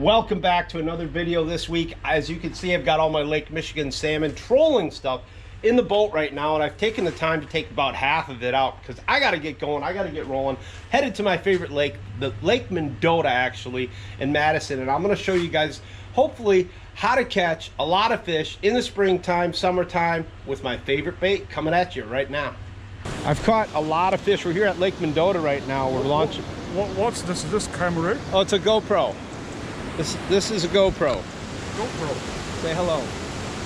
Welcome back to another video this week. As you can see, I've got all my Lake Michigan salmon trolling stuff in the boat right now, and I've taken the time to take about half of it out because I got to get going, I got to get rolling. Headed to my favorite lake, the Lake Mendota actually, in Madison, and I'm going to show you guys hopefully how to catch a lot of fish in the springtime, summertime with my favorite bait coming at you right now. I've caught a lot of fish. We're here at Lake Mendota right now. We're launching. What's this? Is this camera? Oh, it's a GoPro. This is a GoPro. GoPro. Say hello.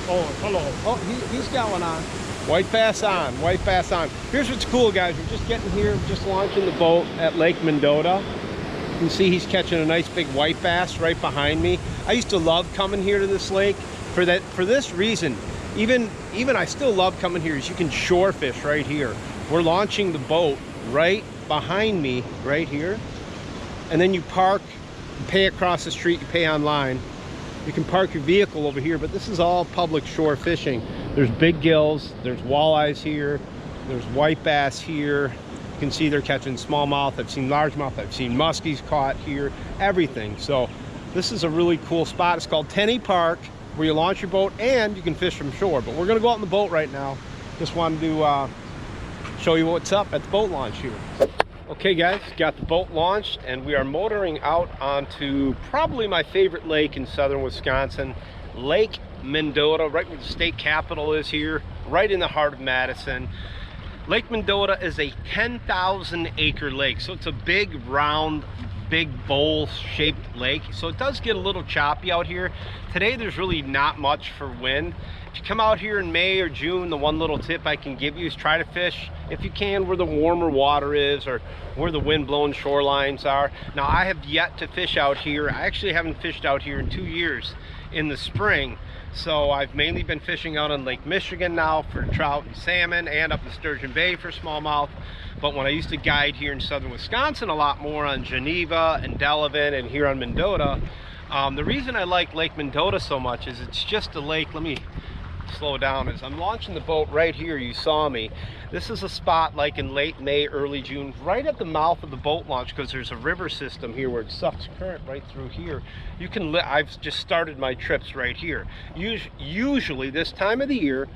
Oh, hello. Oh, he's got one on. White bass on, white bass on. Here's what's cool, guys. We're just getting here, just launching the boat at Lake Mendota. You can see he's catching a nice big white bass right behind me. I used to love coming here to this lake for this reason. Even I still love coming here, is you can shore fish right here. We're launching the boat right behind me, right here. And then you park, you pay across the street, you pay online. You can park your vehicle over here, but this is all public shore fishing. There's big gills, there's walleyes here, there's white bass here. You can see they're catching smallmouth. I've seen largemouth, I've seen muskies caught here, everything. So this is a really cool spot. It's called Tenney Park, where you launch your boat and you can fish from shore. But we're gonna go out in the boat right now. Just wanted to show you what's up at the boat launch here. Okay guys, got the boat launched and we are motoring out onto probably my favorite lake in southern Wisconsin, Lake Mendota, right where the state capitol is here, right in the heart of Madison. Lake Mendota is a 10,000 acre lake, so it's a big round, big bowl shaped lake, so it does get a little choppy out here. Today there's really not much for wind. If you come out here in May or June, the one little tip I can give you is try to fish, if you can, where the warmer water is or where the wind-blown shorelines are. Now, I have yet to fish out here. I actually haven't fished out here in 2 years in the spring. So I've mainly been fishing out on Lake Michigan now for trout and salmon, and up in Sturgeon Bay for smallmouth. But when I used to guide here in southern Wisconsin a lot more on Geneva and Delavan and here on Mendota, the reason I like Lake Mendota so much is it's just a lake. Let me slow down. As I'm launching the boat right here, you saw me. This is a spot like in late May, early June, right at the mouth of the boat launch, because there's a river system here where it sucks current right through here. You can I've just started my trips right here. Usually this time of the year,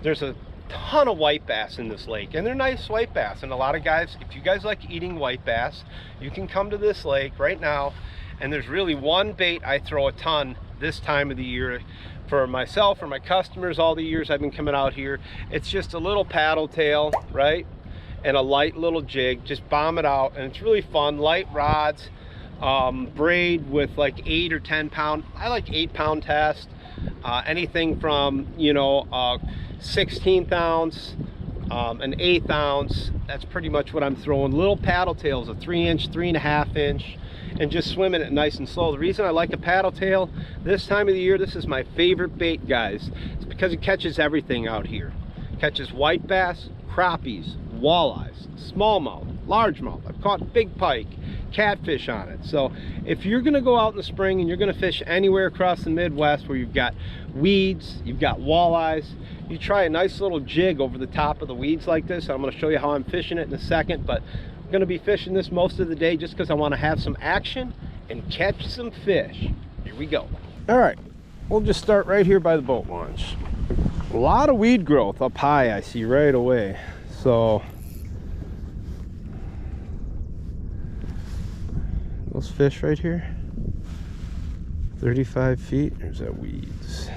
there's a ton of white bass in this lake, and they're nice white bass. And a lot of guys, if you guys like eating white bass, you can come to this lake right now. And there's really one bait I throw a ton this time of the year for myself or my customers. All the years I've been coming out here, it's just a little paddle tail, right, and a light little jig. Just bomb it out, and it's really fun. Light rods, braid with like 8 or 10 pound. I like 8-pound test, anything from 1/16 ounce, an 1/8 ounce. That's pretty much what I'm throwing. Little paddle tails, a 3-inch, 3.5 inch, and just swimming it nice and slow. The reason I like a paddle tail this time of the year, this is my favorite bait, guys, it's because it catches everything out here. It catches white bass, crappies, walleyes, smallmouth, largemouth. I've caught big pike, catfish on it. So if you're gonna go out in the spring and you're gonna fish anywhere across the Midwest where you've got weeds, you've got walleyes, you try a nice little jig over the top of the weeds like this. I'm gonna show you how I'm fishing it in a second, but I'm gonna be fishing this most of the day just because I want to have some action and catch some fish. Here we go. All right, we'll just start right here by the boat launch. A lot of weed growth up high I see right away. So those fish right here, 35 feet, there's that weeds.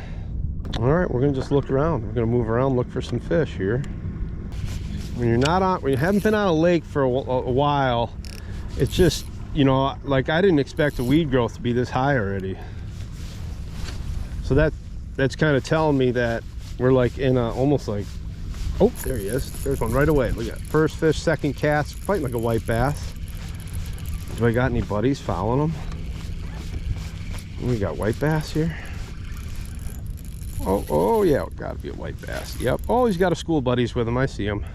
All right, we're gonna just look around. We're gonna move around, look for some fish here. When you haven't been on a lake for a while, it's just, like I didn't expect the weed growth to be this high already. So that's kind of telling me that we're like in a, almost like, oh, there he is. There's one right away. Look at that. First fish, second cast, fighting like a white bass. Do I got any buddies following him? We got white bass here. Oh yeah, gotta be a white bass. Yep. Oh, he's got a school buddies with him. I see him.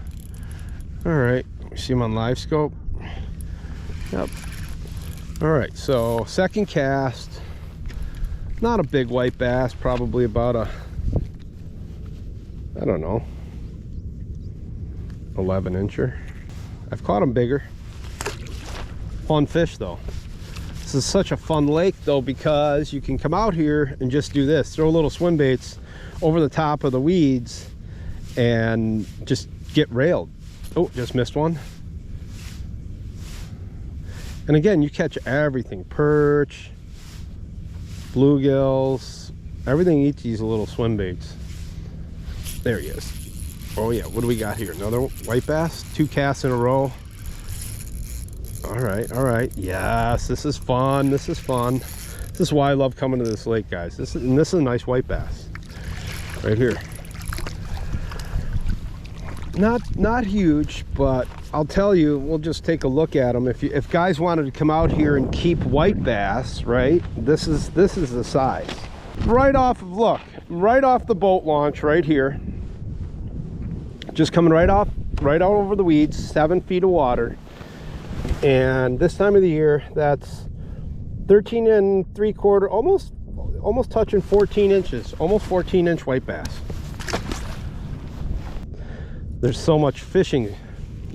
All right, we see him on live scope. Yep. All right, so second cast, not a big white bass, probably about a, I don't know, 11 incher. I've caught them bigger. Fun fish though. This is such a fun lake though, because you can come out here and just do this, throw little swim baits over the top of the weeds and just get railed. Oh, just missed one. And again, you catch everything, perch, bluegills, everything eats these little swim baits. There he is. Oh yeah, what do we got here? Another white bass, 2 casts in a row. All right. Yes, this is fun. This is fun. This is why I love coming to this lake, guys. This is a nice white bass right here. Not huge, but I'll tell you, we'll just take a look at them. If guys wanted to come out here and keep white bass, right? This is the size. Right off the boat launch right here. Just coming right out over the weeds, 7 feet of water. And this time of the year, that's 13 3/4, almost touching 14 inches, almost 14-inch white bass. There's so much fishing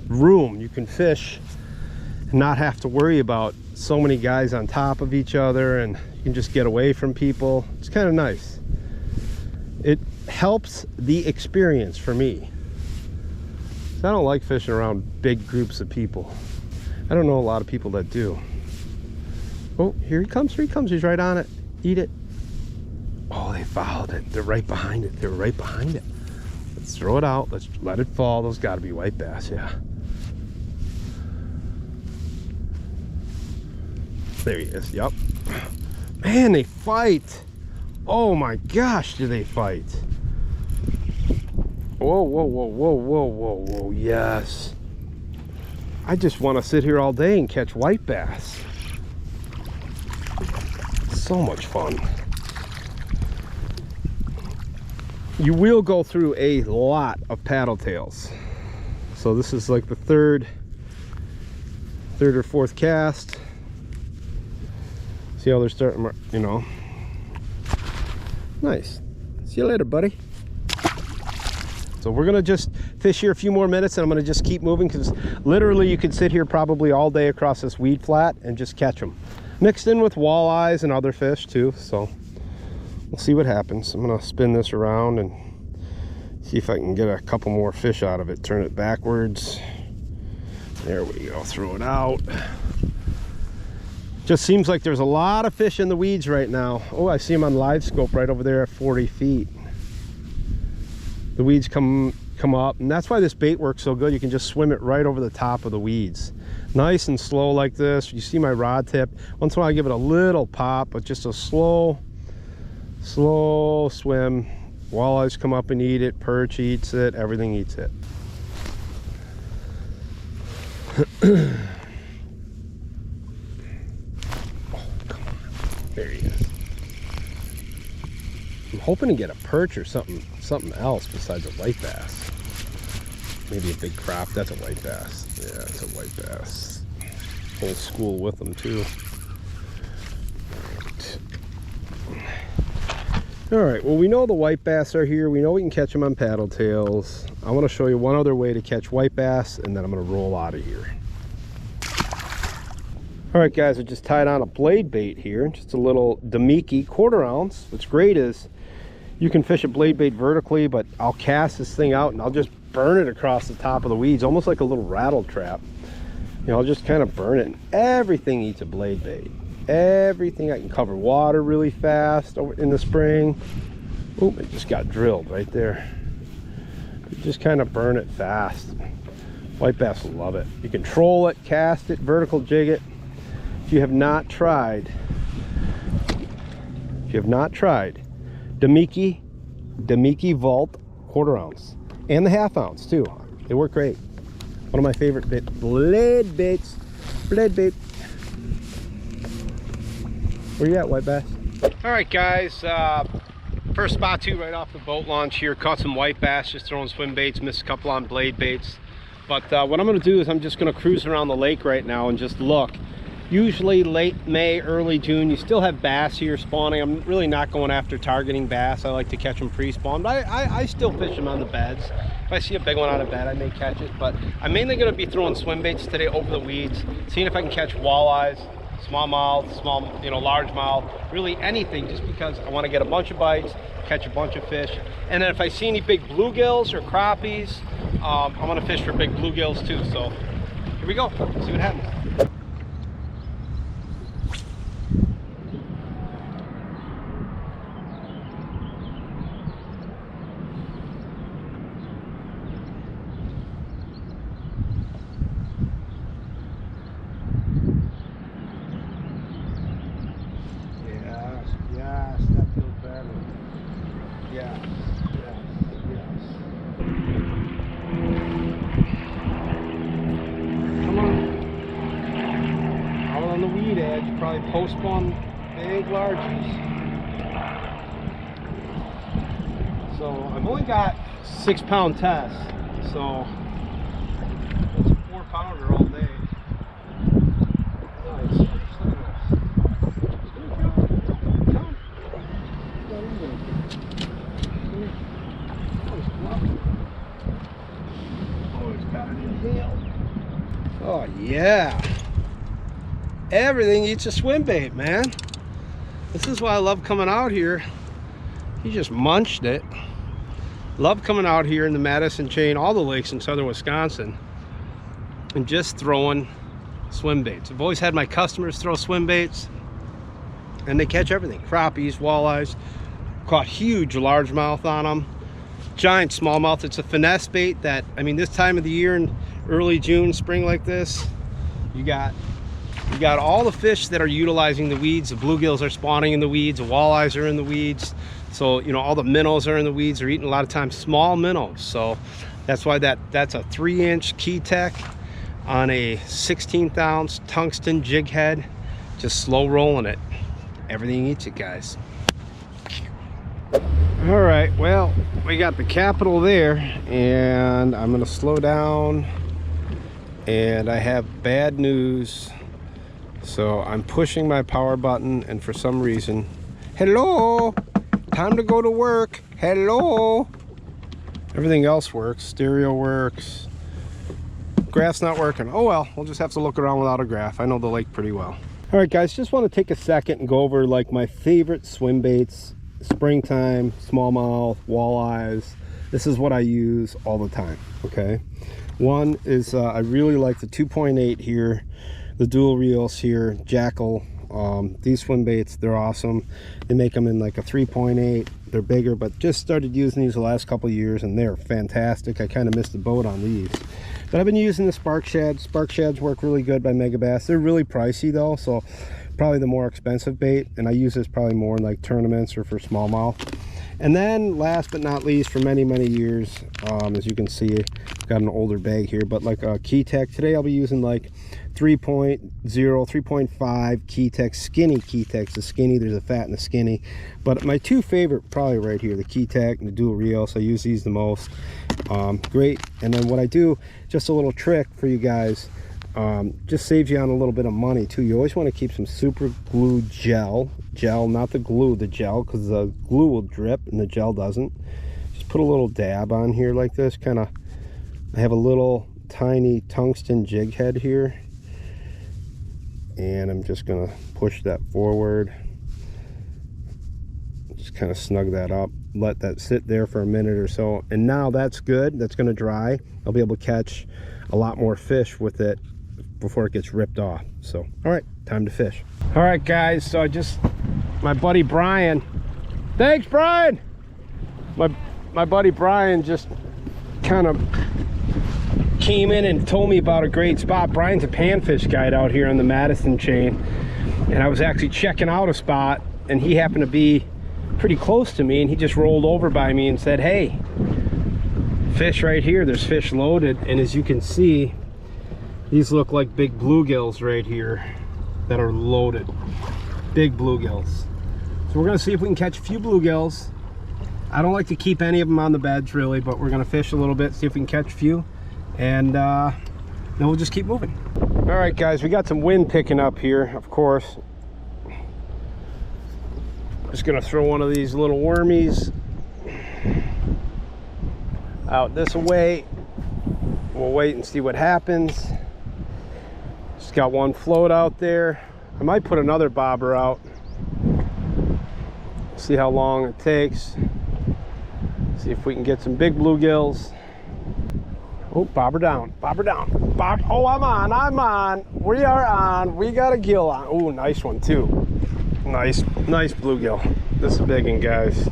room. You can fish and not have to worry about so many guys on top of each other, and you can just get away from people. It's kind of nice. It helps the experience for me. I don't like fishing around big groups of people. I don't know a lot of people that do. Oh, here he comes, he's right on it. Eat it. Oh, they followed it. They're right behind it. They're right behind it. Let's throw it out. Let's let it fall. Those got to be white bass, yeah. There he is, yep. Man, they fight. Oh my gosh, do they fight. Whoa, yes. I just want to sit here all day and catch white bass. So much fun. You will go through a lot of paddle tails. So this is like the third or fourth cast. See how they're starting, you know. Nice. See you later, buddy. So we're gonna just fish here a few more minutes, and I'm gonna just keep moving, because literally you could sit here probably all day across this weed flat and just catch them. Mixed in with walleyes and other fish too, so we'll see what happens. I'm gonna spin this around and see if I can get a couple more fish out of it. Turn it backwards. There we go, throw it out. Just seems like there's a lot of fish in the weeds right now. Oh, I see them on live scope right over there at 40 feet. The weeds come up, and that's why this bait works so good. You can just swim it right over the top of the weeds. Nice and slow like this. You see my rod tip. Once in a while I give it a little pop, but just a slow swim. Walleyes come up and eat it, perch eats it, everything eats it. Oh, come on. There he is. I'm hoping to get a perch or something else besides a white bass. Maybe a big crop. That's a white bass. Yeah, it's a white bass. Old school with them too. All right, well, we know the white bass are here. We know we can catch them on paddle tails. I want to show you one other way to catch white bass, and then I'm going to roll out of here. All right, guys, I just tied on a blade bait here, just a little Damiki 1/4 ounce. What's great is you can fish a blade bait vertically, but I'll cast this thing out and I'll just burn it across the top of the weeds, almost like a little rattle trap. You know, I'll just kind of burn it, and everything eats a blade bait. Everything. I can cover water really fast over in the spring. Oh, it just got drilled right there. You just kind of burn it fast. White bass will love it. You can troll it, cast it, vertical jig it. If you have not tried Damiki Vault 1/4 ounce, and the 1/2 ounce too, they work great. One of my favorite blade baits. Where you at, white bass? All right, guys, first spot too right off the boat launch here. Caught some white bass, just throwing swim baits, missed a couple on blade baits. But what I'm gonna do is I'm just gonna cruise around the lake right now and just look. Usually late May, early June, you still have bass here spawning. I'm really not going after targeting bass. I like to catch them pre-spawn, but I still fish them on the beds. If I see a big one on a bed, I may catch it, but I'm mainly gonna be throwing swim baits today over the weeds, seeing if I can catch walleyes, smallmouth, small, you know, largemouth, really anything, just because I want to get a bunch of bites, catch a bunch of fish. And then if I see any big bluegills or crappies, I'm going to fish for big bluegills too. So here we go, see what happens. Yes, that feels better. Yes, yes, yes. Come on. Out on the weed edge, probably postpone big largies. So I've only got 6-pound test, so that's a 4-pounder all day. Nice. Oh yeah, everything eats a swim bait, man. This is why I love coming out here. He just munched it. Love coming out here in the Madison chain, all the lakes in southern Wisconsin, and just throwing swim baits. I've always had my customers throw swim baits, and they catch everything. Crappies, walleyes, caught huge largemouth on them, giant smallmouth. It's a finesse bait that, I mean, this time of the year in early June, spring like this, you got all the fish that are utilizing the weeds. The bluegills are spawning in the weeds, the walleyes are in the weeds. So, you know, all the minnows are in the weeds. They're eating a lot of times small minnows. So that's why that's a 3-inch key tech on a 16th ounce tungsten jig head, just slow rolling it. Everything eats it, guys. All right, well, we got the capital there, and I'm gonna slow down, and I have bad news. So I'm pushing my power button, and for some reason, hello, time to go to work, hello. Everything else works, stereo works, graph's not working. Oh well, we'll just have to look around without a graph. I know the lake pretty well. All right guys, just want to take a second and go over like my favorite swim baits. Springtime, smallmouth, walleyes. This is what I use all the time. Okay, one is I really like the 2.8 here, the dual reels here, Jackal. These swim baits, they're awesome. They make them in like a 3.8. They're bigger, but just started using these the last couple of years, and they're fantastic. I kind of missed the boat on these, but I've been using the spark shads. Spark shads work really good by Megabass. They're really pricey though, so probably the more expensive bait, and I use this probably more in like tournaments or for smallmouth. And then last but not least, for many years, as you can see, I've got an older bag here, but like a key tech. Today I'll be using like 3.0, 3.5 key tech, skinny key techs. The skinny, there's a fat and the skinny, but my two favorite probably right here, the key tech and the dual reel. So I use these the most. Great. And then what I do, just a little trick for you guys, just saves you on a little bit of money too. You always want to keep some super glue gel, not the glue, the gel, because the glue will drip and the gel doesn't. Just put a little dab on here like this, kind of. I have a little tiny tungsten jig head here, and I'm just gonna push that forward, just kind of snug that up, let that sit there for a minute or so, and now that's good. That's going to dry. I'll be able to catch a lot more fish with it before it gets ripped off. So all right, time to fish. All right guys, so my buddy Brian, thanks Brian, my buddy Brian just kind of came in and told me about a great spot. Brian's a panfish guide out here on the Madison chain, and I was actually checking out a spot, and he happened to be pretty close to me, and he just rolled over by me and said, hey, fish right here, there's fish loaded. And as you can see, these look like big bluegills right here that are loaded, big bluegills. So we're gonna see if we can catch a few bluegills. I don't like to keep any of them on the beds really, but we're gonna fish a little bit, see if we can catch a few, and then we'll just keep moving. All right guys, we got some wind picking up here, of course. Just gonna throw one of these little wormies out this way. We'll wait and see what happens. Just got one float out there. I might put another bobber out. See how long it takes. See if we can get some big bluegills. Oh, bobber down, bobber down. Oh, I'm on. We are on. We got a gill on. Oh, nice one too. Nice bluegill. This is a big one, guys.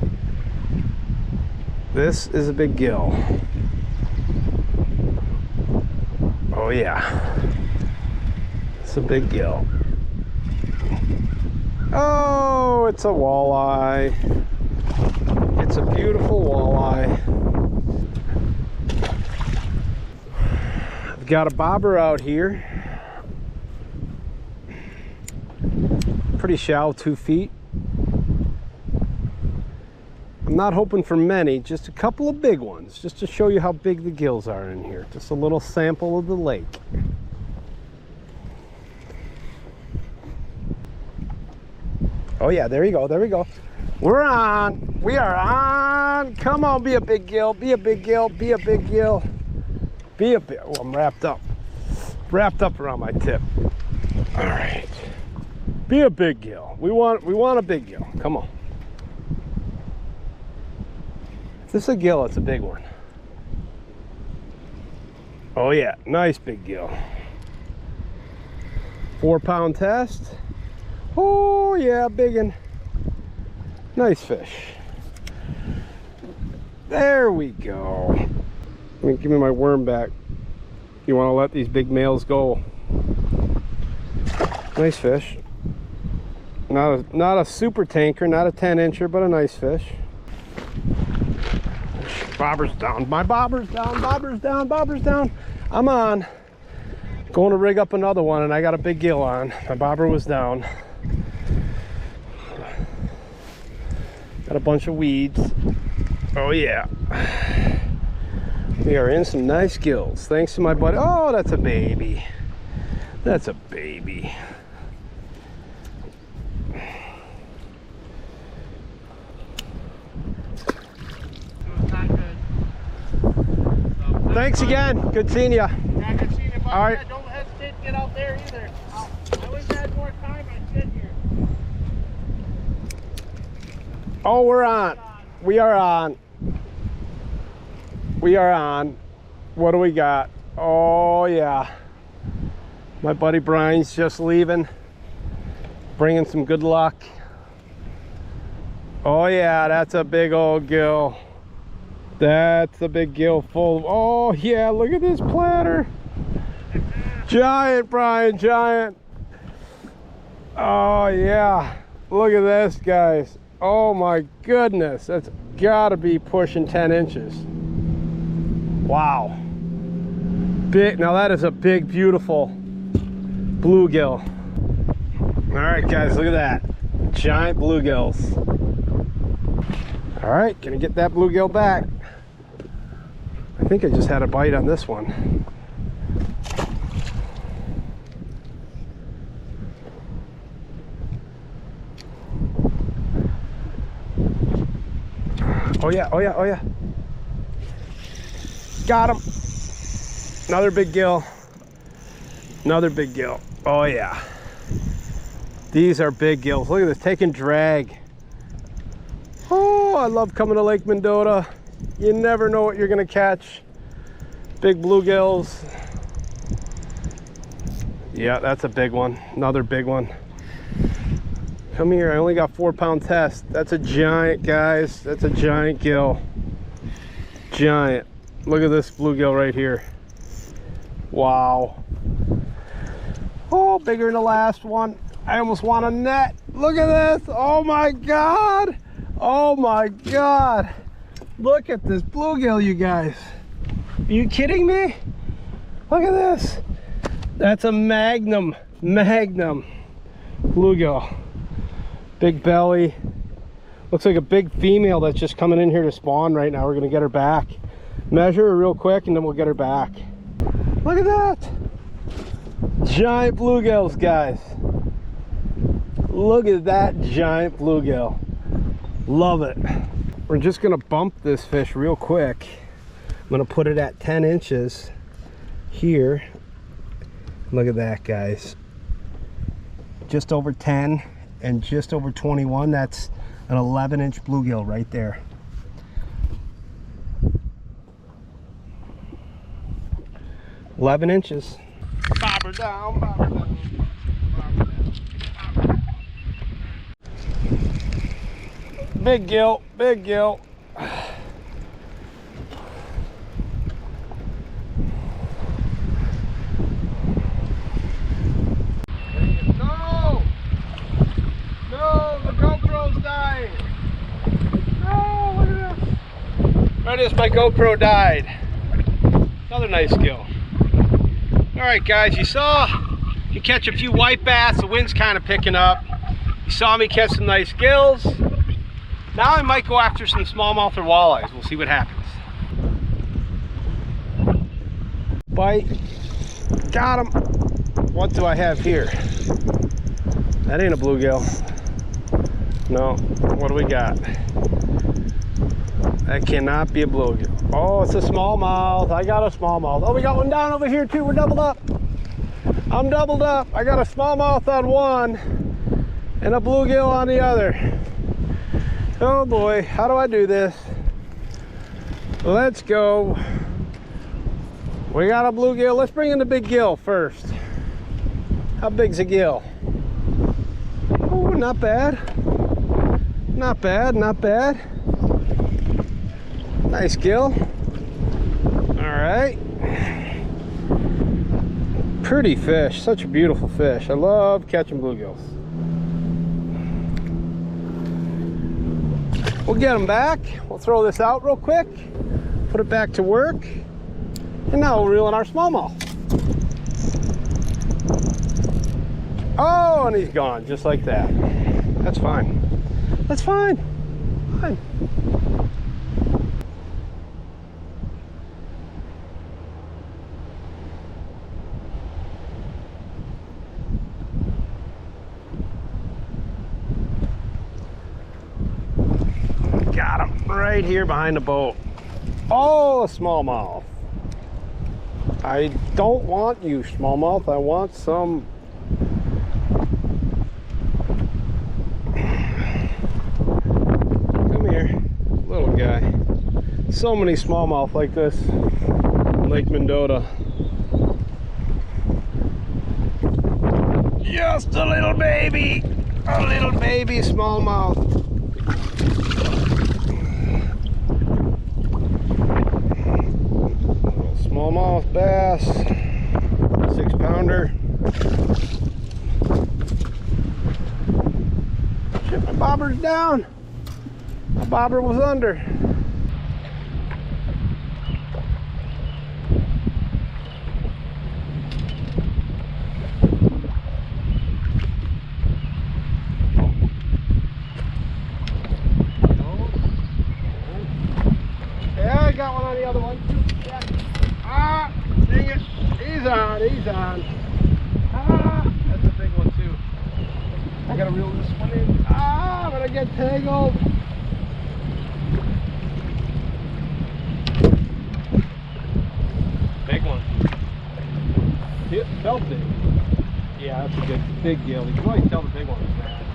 This is a big gill. Oh yeah. It's a big gill. Oh, it's a walleye. It's a beautiful walleye. I've got a bobber out here. Pretty shallow, 2 feet. I'm not hoping for many, just a couple of big ones, just to show you how big the gills are in here. Just a little sample of the lake. Oh yeah, there you go, there we go. We're on, we are on. Come on, be a big gill, be a big gill, be a big gill. Be a big, oh, I'm wrapped up around my tip. All right, be a big gill. We want a big gill, come on. If this is a gill, it's a big one. Oh yeah, nice big gill. 4-pound test. Oh yeah, big one. Nice fish. There we go. Give me my worm back. You want to let these big males go. Nice fish. Not a super tanker, not a 10-incher, but a nice fish. Bobber's down. My bobber's down. Bobber's down. Bobber's down. I'm on. Going to rig up another one, and I got a big gill on. My bobber was down. Got a bunch of weeds. Oh yeah. We are in some nice gills. Thanks to my buddy. Oh, that's a baby. That's a baby. Thanks again. Good seeing you. Yeah, good seeing you. All right. Yeah, don't hesitate to get out there either. I wish I had more time. I'd sit here. Oh, we're on. We are on. We are on. What do we got? Oh, yeah. My buddy Brian's just leaving. Bringing some good luck. Oh, yeah, that's a big old gill. That's a big gill full of, oh yeah, look at this platter. Giant, Brian, giant. Oh yeah, look at this, guys. Oh my goodness, that's gotta be pushing 10 inches. Wow. Big, now that is a big, beautiful bluegill. All right, guys, look at that. Giant bluegills. All right, gonna get that bluegill back. I think I just had a bite on this one. Oh yeah, oh yeah, oh yeah. Got him. Another big gill. Another big gill. Oh yeah. These are big gills. Look at this, taking drag. Oh, I love coming to Lake Mendota. You never know what you're gonna catch. Big bluegills. Yeah, that's a big one. Another big one. Come here, I only got 4-pound test. That's a giant, guys. That's a giant gill. Giant. Look at this bluegill right here. Wow. Oh, bigger than the last one. I almost want a net. Look at this. Oh my God. Oh my God. Look at this bluegill, you guys. Are you kidding me? Look at this. That's a magnum bluegill. Big belly. Looks like a big female that's just coming in here to spawn right now. We're gonna get her back. Measure her real quick and then we'll get her back. Look at that. Giant bluegills, guys. Look at that giant bluegill. Love it. We're just gonna bump this fish real quick. I'm gonna put it at 10 inches here. Look at that, guys. just over 10 and just over 21. That's an 11-inch bluegill right there. $11 inches. Bobber down, bobber down, bobber down. Big gill, big gill. No! No, the GoPro's dying. No, look at this. Right as my GoPro died. Another nice gill. Alright guys, you saw you catch a few white bass, the wind's kind of picking up. You saw me catch some nice gills. Now I might go after some smallmouth or walleyes. We'll see what happens. Bite. Got him. What do I have here? That ain't a bluegill. No. What do we got? That cannot be a bluegill. Oh, it's a smallmouth. I got a smallmouth. Oh, we got one down over here too. We're doubled up. I'm doubled up. I got a smallmouth on one and a bluegill on the other. Oh boy, how do I do this? Let's go. We got a bluegill. Let's bring in the big gill first. How big's a gill? Oh, not bad. Not bad, not bad. Nice gill. All right. Pretty fish, such a beautiful fish. I love catching bluegills. We'll get them back. We'll throw this out real quick, put it back to work, and now we'll reel in our smallmouth. Oh, and he's gone, just like that. That's fine. That's fine. Fine. Got him right here behind the boat. Oh, a smallmouth. I don't want you, smallmouth. I want some. Come here, little guy. So many smallmouth like this in Lake Mendota. Just a little baby smallmouth. Smallmouth bass, 6-pounder. Shit, my bobber's down. My bobber was under. Yeah, I got one on the other one. Yeah. Ah, dang it. He's on, he's on. Ah, that's a big one too. I gotta reel this one in. Ah, I'm gonna get tangled. Big one. It felt big. Yeah, that's a good big gill. You can always tell the big one is bad.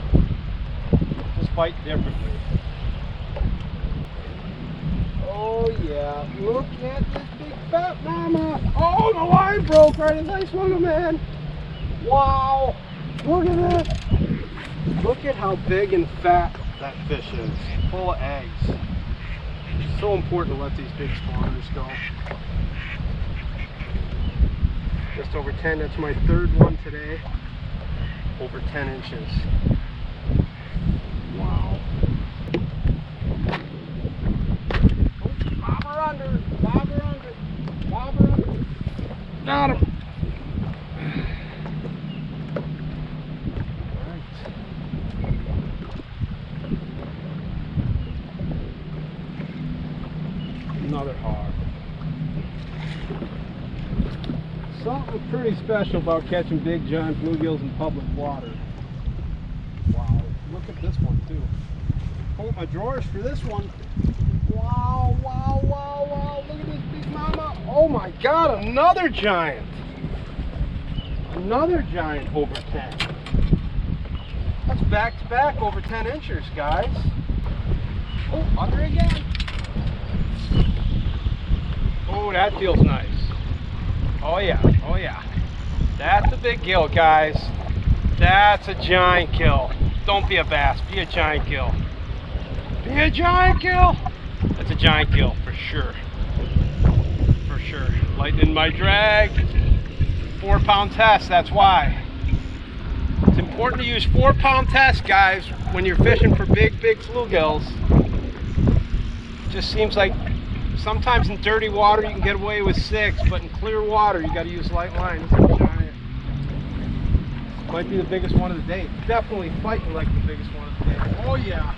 Just fight differently. Oh yeah, look at this big fat mama. Oh, the line broke right as I swung him in. Wow, look at that. Look at how big and fat that fish is. Full of eggs. It's so important to let these big spawners go. Just over 10, that's my third one today. Over 10 inches. Wow. Bobber under, bobber under, bobber under. Got him. Another hog. Something pretty special about catching big giant bluegills in public water. Wow, look at this one too. Pull up my drawers for this one. Wow, wow, wow, wow, look at this big mama. Oh my God, another giant. Another giant over 10. That's back to back over 10 inches, guys. Oh, under again. Oh, that feels nice. Oh yeah, oh yeah. That's a big gill, guys. That's a giant gill. Don't be a bass, be a giant gill. Be a giant gill. That's a giant gill for sure. For sure. Lightening my drag. 4-pound test, that's why. It's important to use 4-pound tests, guys, when you're fishing for big bluegills. Just seems like sometimes in dirty water you can get away with 6, but in clear water you got to use light line. This is a giant. Might be the biggest one of the day. Definitely fighting like the biggest one of the day. Oh yeah.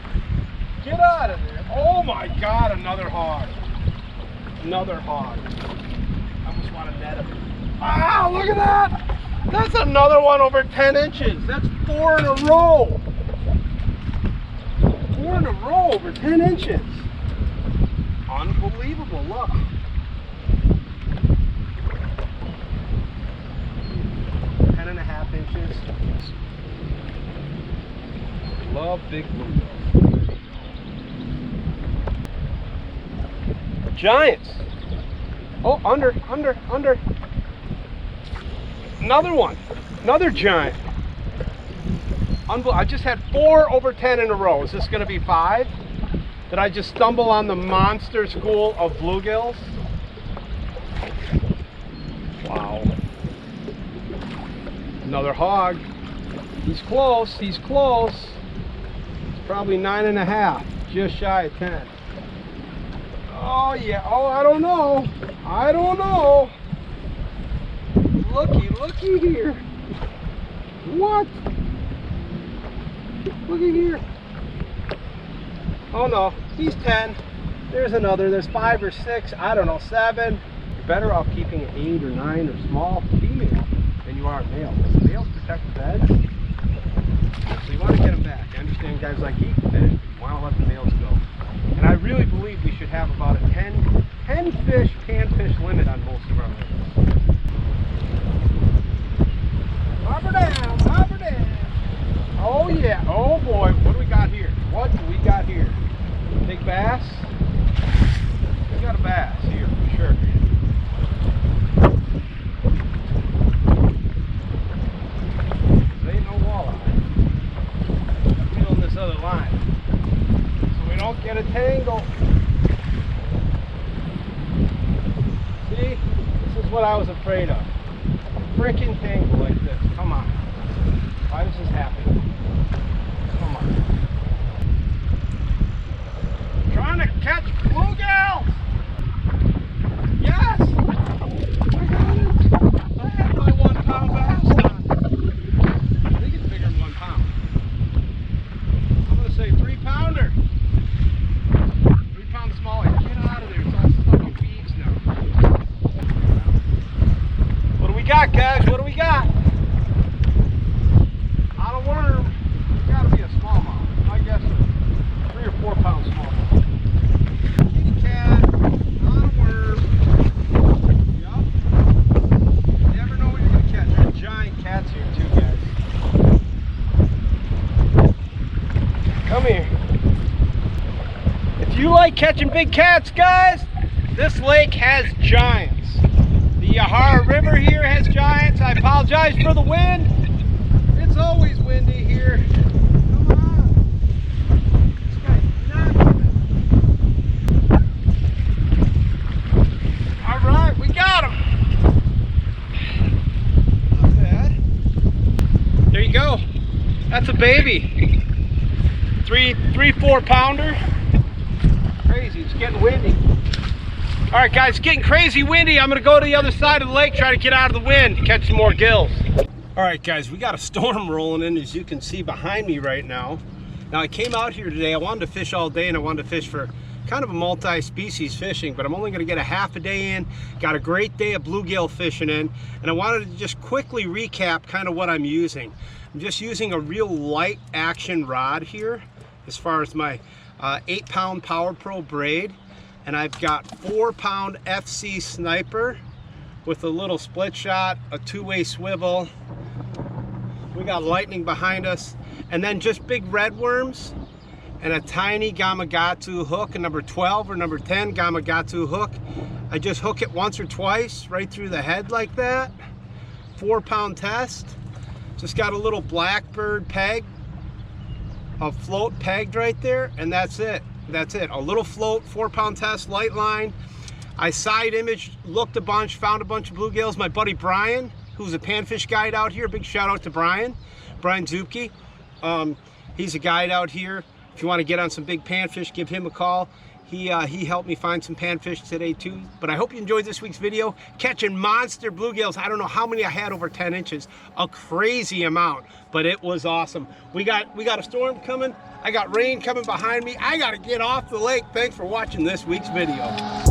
Get out of there. Oh my God, another hog. Another hog. I almost want to net him. Ah, look at that. That's another one over 10 inches. That's 4 in a row. 4 in a row over 10 inches. Unbelievable, look. 10.5 inches. Love big bluegills. Giants. Oh, under. Another one. Another giant. I just had 4 over 10 in a row. Is this going to be 5? Did I just stumble on the monster school of bluegills? Wow. Another hog. He's close. He's close. It's probably 9.5. Just shy of 10. Oh yeah, oh I don't know. I don't know. Looky here. What? Looky here. Oh no, he's 10. There's another, there's 5 or 6, I don't know, 7. You're better off keeping an 8 or 9 or small female than you are a male. Because males protect the bed. So you want to get them back. I understand guys like eating fish, but you want to let the males go. And I really believe we should have about a 10 fish, panfish limit on most of our lakes. Hopper down, hopper down. Oh yeah, oh boy, what do we got here? What do we got here? Big bass? We got a bass here for sure. There ain't no walleye. I'm feeling this other line. We don't get a tangle. See? This is what I was afraid of. A freaking tangle like this. Come on. Why does this happen? Come on. Trying to catch bluegills! Yes! I got it! I had my 1-pound bass on. I think it's bigger than 1 pound. I'm going to say 3-pounder. 3-pound smaller. Get out of there. It's all fucking beads now. What do we got, guys? What do we got? On a worm. It's got to be a smallmouth. I guess 3 or 4 pound smallmouth. Kitty cat. On a worm. Yup. You never know what you're going to catch. There's giant cats here too, guys. Come here. If you like catching big cats, guys, this lake has giants. The Yahara River here has giants. I apologize for the wind. It's always windy here. Come on. This guy's not even. All right, we got him. Not bad. There you go. That's a baby. 3-4 pounder. Crazy, it's getting windy. All right guys, it's getting crazy windy. I'm gonna go to the other side of the lake, try to get out of the wind, catch some more gills. All right guys, we got a storm rolling in, as you can see behind me right now. Now I came out here today, I wanted to fish all day and I wanted to fish for kind of a multi-species fishing, but I'm only gonna get a half a day in. Got a great day of bluegill fishing in, and I wanted to just quickly recap kind of what I'm using. I'm just using a real light action rod here, as far as my 8-pound Power Pro braid, and I've got 4-pound FC Sniper with a little split shot, a 2-way swivel. We got lightning behind us, and then just big red worms, and a tiny Gamakatsu hook, a number 12 or number 10 Gamakatsu hook. I just hook it once or twice right through the head like that. 4-pound test. Just got a little blackbird peg, a float pegged right there, and that's it. That's it. A little float, 4-pound test, light line. I side imaged, looked a bunch, found a bunch of bluegills. My buddy Brian, who's a panfish guide out here, big shout out to Brian Zupke. He's a guide out here. If you want to get on some big panfish, give him a call. He helped me find some panfish today too. But I hope you enjoyed this week's video. Catching monster bluegills. I don't know how many I had over 10 inches. A crazy amount, but it was awesome. We got a storm coming. I got rain coming behind me. I got to get off the lake. Thanks for watching this week's video.